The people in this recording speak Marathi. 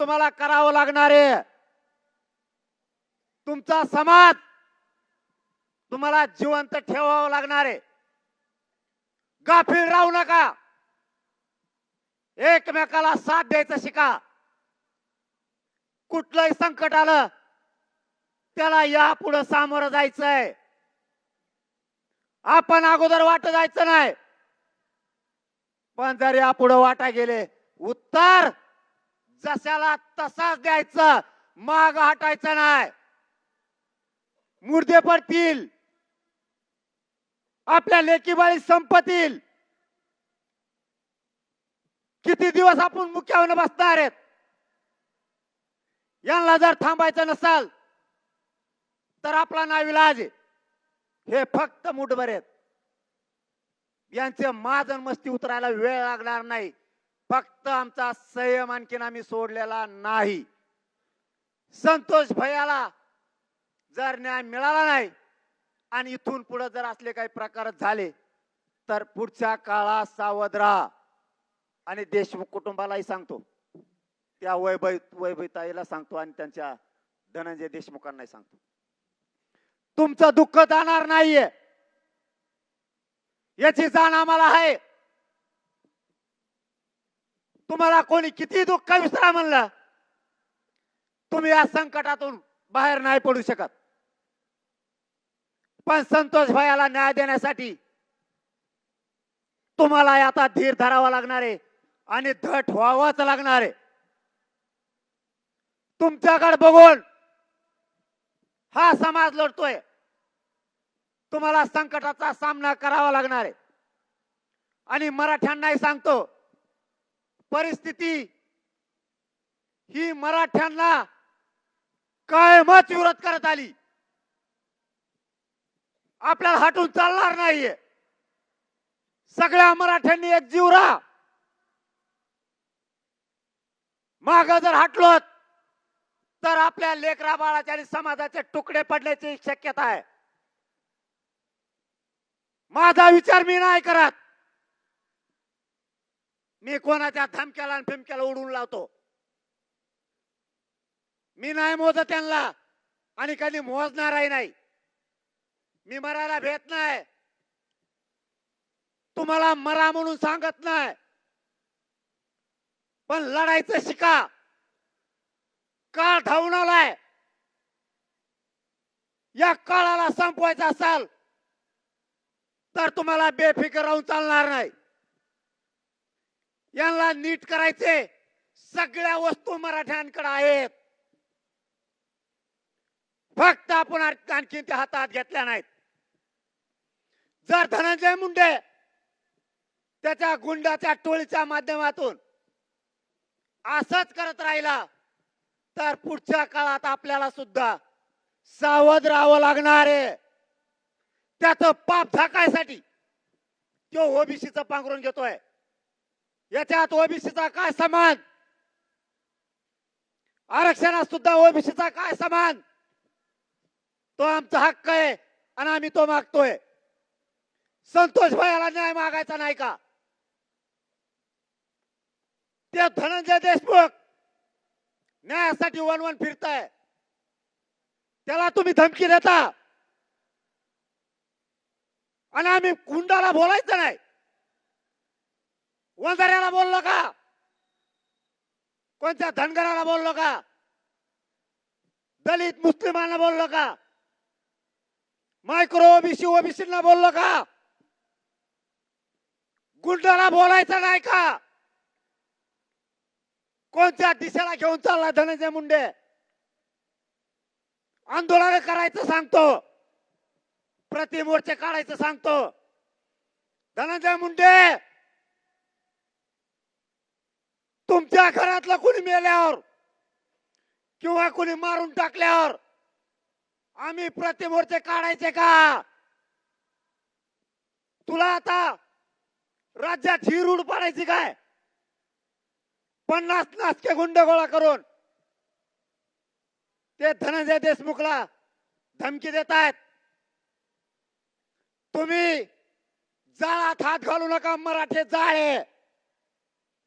तुम्हाला करावं लागणार आहे. तुमचा समाज तुम्हाला जिवंत ठेवावं लागणार आहे. गाफील राहू नका. एकमेकाला साथ द्यायचं शिका. कुठलंही संकट आलं त्याला यापुढे सामोरं जायचंय. आपण अगोदर वाट जायचं नाही. पण जर यापुढे वाटा गेले उत्तर जशाला तसाच द्यायचं. माग हटायचं नाही. मुर्दे पडतील. आपल्या लेकीबाळी संपतील. किती दिवस आपण मुक्यावर बसणार आहेत. यांना जर थांबायचं नसाल तर आपला नाविलाज आहे. हे फक्त मुठभर आहेत. यांचे माजन मस्ती उतरायला वेळ लागणार नाही. फक्त आमचा संयम आणखीन आम्ही सोडलेला नाही. संतोष भैयाला जर न्याय मिळाला नाही आणि इथून पुढे जर असले काही प्रकार झाले तर पुढच्या काळात सावध राहा. आणि देशमुख कुटुंबालाही सांगतो, त्या वैभवताईला सांगतो आणि त्यांच्या धनंजय देशमुखांनाही सांगतो, तुमचं दुःख जाणार नाहीये याची जाण आम्हाला आहे. तुम्हाला कोणी किती दुःख विसरा म्हणलं तुम्ही या संकटातून बाहेर नाही पडू शकत. पण संतोष भैयाला न्याय देण्यासाठी तुम्हाला आता धीर धरावा लागणार आहे आणि धट व्हावंच लागणार आहे. तुमच्याकडे बघून हा समाज लढतोय. तुम्हाला संकटाचा सामना करावा लागणार आहे. आणि मराठ्यांनाही सांगतो, परिस्थिती ही मराठ्यांना कायमच विरोध करत आली. आपल्याला हटून चालणार नाहीये. सगळ्या मराठ्यांनी एक जीव राहा. माग जर हटलो तर आपल्या लेकरा बाळाच्या आणि समाजाचे तुकडे पडण्याची शक्यता आहे. माझा विचार मी नाही करत. मी कोणाच्या धमक्याला आणि फिमक्याला उडून लावतो. मी नाही मोजत त्यांना आणि कधी मोजणारही नाही. मी मरायला भेट नाही. तुम्हाला मरा म्हणून सांगत नाही. पण लढायचं शिका. काळ धावून आलाय. या काळाला संपवायचा असाल तर तुम्हाला बेफिकर राहून चालणार नाही. यांना नीट करायचे सगळ्या वस्तू मराठ्यांकडे आहेत. फक्त आपण आणखी त्या हातात घेतल्या नाहीत. जर धनंजय मुंडे त्याच्या गुंडाच्या टोळीच्या माध्यमातून असंच करत राहिला तर पुढच्या काळात आपल्याला सुद्धा सावध राहावं लागणार आहे. त्याचं पाप झाकायसाठी तो ओबीसीचं पांघरून घेतोय. याच्यात ओबीसीचा काय समान? आरक्षणात सुद्धा ओबीसीचा काय समान? तो आमचा हक्क आहे आणि आम्ही तो मागतोय. संतोष भैयाला न्याय मागायचा नाही का? ते धनंजय देशमुख न्यायासाठी वन फिरताय. त्याला तुम्ही धमकी देता आणि आम्ही गुंडाला बोलायचं नाही. वंजाऱ्याला बोललो का? कोणत्या धनगराला बोललो का? दलित मुस्लिमांना बोललो का? मायक्रो ओबीसीना बोललो का? गुंडाला बोलायचं नाही का? कोणत्या दिशेला घेऊन चालला धनंजय मुंडे? आंदोलन करायचं सांगतो, प्रतिमोर्चे काढायचं सांगतो. धनंजय मुंडे, तुमच्या घरातलं कुणी मेल्यावर किंवा कुणी मारून टाकल्यावर आम्ही प्रतिमोर्चे काढायचे का? तुला आता राज्यात ही रूढ पाडायची काय? 50 नासके गुंड गोळा करून ते धनंजय देशमुखला धमकी देतायत. तुम्ही जाळात हात घालू नका. मराठे जाळे.